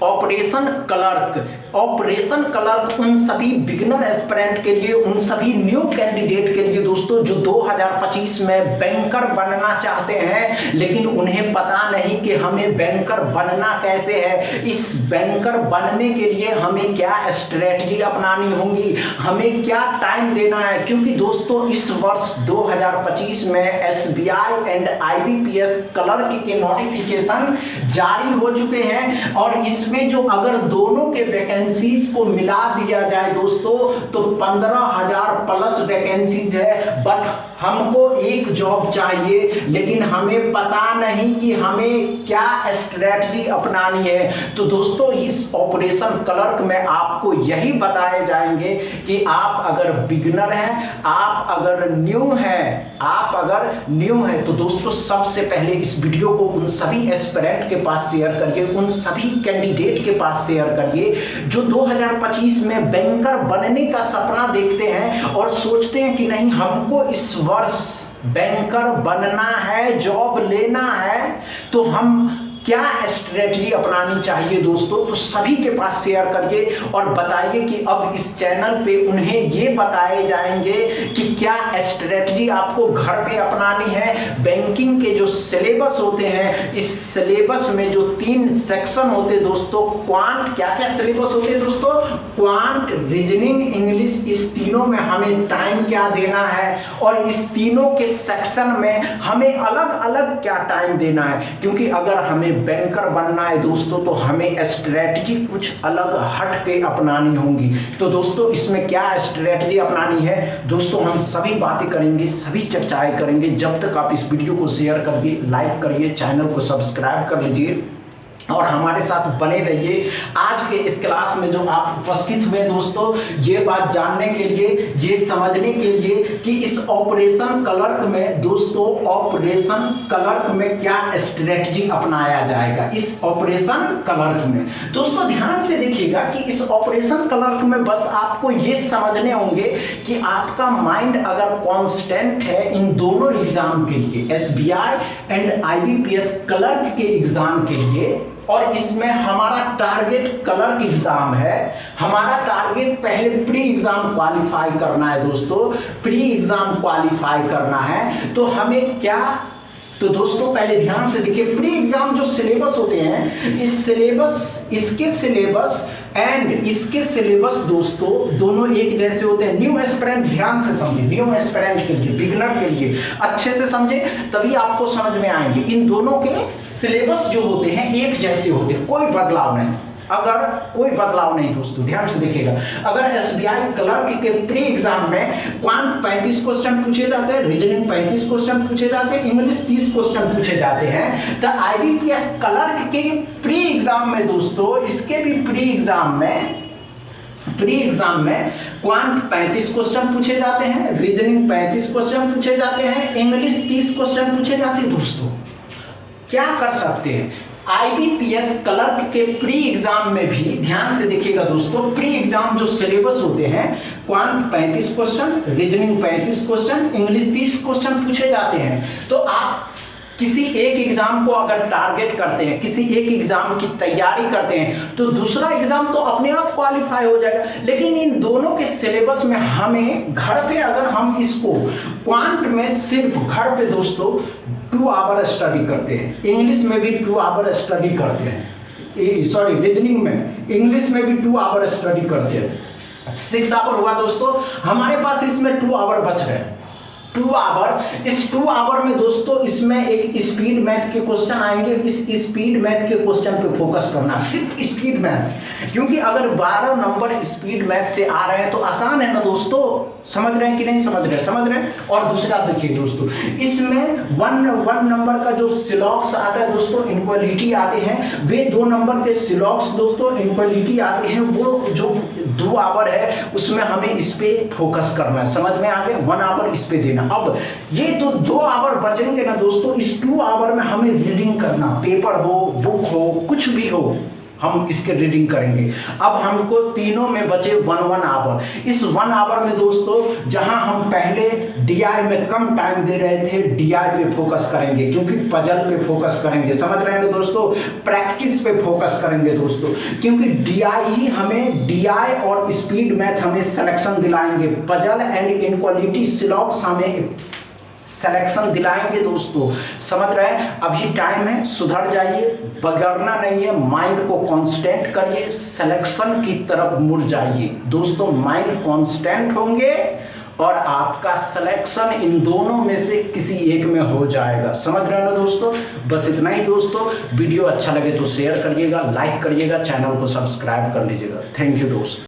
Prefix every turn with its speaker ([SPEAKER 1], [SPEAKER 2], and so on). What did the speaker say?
[SPEAKER 1] Operation clerk. Operation clerk उन सभी beginner aspirant के लिए, उन सभी न्यू कैंडिडेट के लिए दोस्तों जो 2025 में बैंकर बनना चाहते हैं लेकिन उन्हें पता नहीं कि हमें बैंकर बनना कैसे है। इस बैंकर बनने के लिए हमें क्या स्ट्रेटजी अपनानी होगी, हमें क्या टाइम देना है, क्योंकि दोस्तों इस वर्ष 2025 में एसबीआई एंड आईबीपीएस क्लर्क के नोटिफिकेशन जारी हो चुके हैं और इसमें जो अगर दोनों के वैकेंसीज को मिला दिया जाए दोस्तों तो 15,000 प्लस वैकेंसीज है। बट हमको एक जॉब चाहिए लेकिन हमें पता नहीं कि हमें क्या स्ट्रेटजी अपनानी है। तो दोस्तों इस ऑपरेशन क्लर्क में आपको यही बताए जाएंगे कि आप अगर बिगिनर हैं, आप अगर न्यू हैं तो दोस्तों सबसे पहले इस वीडियो को उन सभी एस्पिरेंट के पास शेयर करिए, उन सभी कैंडिडेट के पास शेयर करिए जो 2025 में बैंकर बनने का सपना देखते हैं और सोचते हैं कि नहीं हमको इस वर्ष बैंकर बनना है, जॉब लेना है, तो हम क्या स्ट्रेटजी अपनानी चाहिए दोस्तों। तो सभी के पास शेयर करिए और बताइए कि अब इस चैनल पे उन्हें ये बताए जाएंगे कि क्या स्ट्रेटजी आपको घर पे अपनानी है। बैंकिंग के जो सिलेबस होते हैं, इस सिलेबस में जो 3 सेक्शन होते हैं दोस्तों, क्वांट, क्या क्या सिलेबस होते हैं दोस्तों, क्वांट, रीजनिंग, इंग्लिश, इस तीनों में हमें टाइम क्या देना है और इस तीनों के सेक्शन में हमें अलग अलग क्या टाइम देना है। क्योंकि अगर हमें बैंकर बनना है दोस्तों तो हमें स्ट्रेटजी कुछ अलग हट के अपनानी होगी। तो दोस्तों इसमें क्या स्ट्रेटजी अपनानी है दोस्तों, हम सभी बातें करेंगे, सभी चर्चाएं करेंगे। जब तक आप इस वीडियो को शेयर करिए, लाइक करिए, चैनल को सब्सक्राइब कर लीजिए और हमारे साथ बने रहिए। आज के इस क्लास में जो आप उपस्थित हुए दोस्तों, ये बात जानने के लिए, ये समझने के लिए कि इस ऑपरेशन क्लर्क में दोस्तों, ऑपरेशन क्लर्क में क्या स्ट्रेटजी अपनाया जाएगा। इस ऑपरेशन क्लर्क में दोस्तों ध्यान से देखिएगा कि इस ऑपरेशन क्लर्क में बस आपको ये समझने होंगे कि आपका माइंड अगर कांस्टेंट है इन दोनों एग्जाम के लिए, एसबीआई एंड आईबीपीएस क्लर्क के एग्जाम के लिए, और इसमें हमारा टारगेट क्लर्क एग्जाम है। हमारा टारगेट पहले प्री एग्जाम क्वालिफाई करना है दोस्तों, प्री एग्जाम क्वालिफाई करना है। तो हमें क्या, तो दोस्तों पहले ध्यान से देखिए, प्री एग्जाम जो सिलेबस होते हैं, इस सिलेबस, इसके सिलेबस एंड इसके सिलेबस दोस्तों दोनों एक जैसे होते हैं। न्यू एस्पिरेंट ध्यान से समझे, न्यू एस्पिरेंट के लिए, बिगिनर के लिए अच्छे से समझे तभी आपको समझ में आएंगे। इन दोनों के सिलेबस जो होते हैं एक जैसे होते हैं, कोई बदलाव नहीं। अगर कोई बदलाव नहीं दोस्तों ध्यान से देखिएगा, अगर एसबीआई क्लर्क के प्री एग्जाम में क्वांट 35 क्वेश्चन पूछे जाते हैं, रीजनिंग 35 क्वेश्चन पूछे जाते हैं, इंग्लिश 30 क्वेश्चन पूछे जाते हैं, तो आईबीपीएस क्लर्क के प्री एग्जाम में दोस्तों, इसके भी प्री एग्जाम में क्वांट 35 क्वेश्चन पूछे जाते हैं, रीजनिंग 35 क्वेश्चन पूछे जाते हैं, इंग्लिश 30 क्वेश्चन पूछे जाते हैं। दोस्तों क्या कर सकते हैं, आईबीपीएस क्लर्क के प्री एग्जाम में भी ध्यान से देखिएगा दोस्तों, प्री एग्जाम जो सिलेबस होते हैं, quant 35 question, reasoning 35 question, English 30 question पूछे जाते हैं। तो आप किसी एक एग्जाम को अगर टारगेट करते हैं, किसी एक एग्जाम की तैयारी करते हैं तो दूसरा एग्जाम तो अपने आप क्वालिफाई हो जाएगा। लेकिन इन दोनों के सिलेबस में हमें घर पे अगर हम इसको क्वांट में सिर्फ घर पे दोस्तों 2 आवर स्टडी करते हैं, इंग्लिश में भी 2 आवर स्टडी करते हैं, सॉरी रीजनिंग में, इंग्लिश में भी 2 आवर स्टडी करते हैं, 6 आवर हुआ दोस्तों। हमारे पास इसमें 2 आवर बच रहे हैं, 2 आवर। इस 2 आवर में दोस्तों इसमें एक स्पीड मैथ के क्वेश्चन आएंगे। इस स्पीड मैथ के क्वेश्चन पे फोकस करना, सिर्फ स्पीड मैथ, क्योंकि अगर 12 नंबर स्पीड मैथ से आ रहे हैं तो आसान है ना दोस्तों। समझ रहे हैं कि नहीं समझ रहे? समझ रहे हैं। और दूसरा देखिए दोस्तों, इसमें 1 नंबर का जो सिलॉक्स आता है दोस्तों, इनक्वालिटी आते हैं, वे 2 नंबर के सिलॉक्स दोस्तों इनक्वालिटी आते हैं, वो जो 2 आवर है उसमें हमें इस पे फोकस करना है। समझ में आ गया? 1 आवर इस पे देना। अब ये तो 2 आवर बचेंगे ना दोस्तों, इस 2 आवर में हमें रीडिंग करना, पेपर हो, बुक हो, कुछ भी हो, हम इसके रीडिंग करेंगे। अब हमको तीनों में बचे 1 आवर। इस 1 आवर में दोस्तों जहां हम पहले डीआई में कम टाइम दे रहे थे, डीआई पे फोकस करेंगे, क्योंकि पजल पे फोकस करेंगे, समझ रहे हैं दोस्तों, प्रैक्टिस पे फोकस करेंगे दोस्तों, क्योंकि डीआई ही हमें, डीआई और स्पीड मैथ हमें सिलेक्शन दिलाएंगे, पजल एंड इनक्वालिटी सिलॉक्स हमें सिलेक्शन दिलाएंगे दोस्तों, समझ रहे हैं। अभी टाइम है, सुधर जाइए, बगड़ना नहीं है, माइंड को कांस्टेंट करिए, सिलेक्शन की तरफ मुड़ जाइए दोस्तों। माइंड कांस्टेंट होंगे और आपका सिलेक्शन इन दोनों में से किसी एक में हो जाएगा, समझ रहे हो ना दोस्तों। बस इतना ही दोस्तों। वीडियो अच्छा लगे तो शेयर करिएगा, लाइक करिएगा, चैनल को सब्सक्राइब कर लीजिएगा। थैंक यू दोस्तों।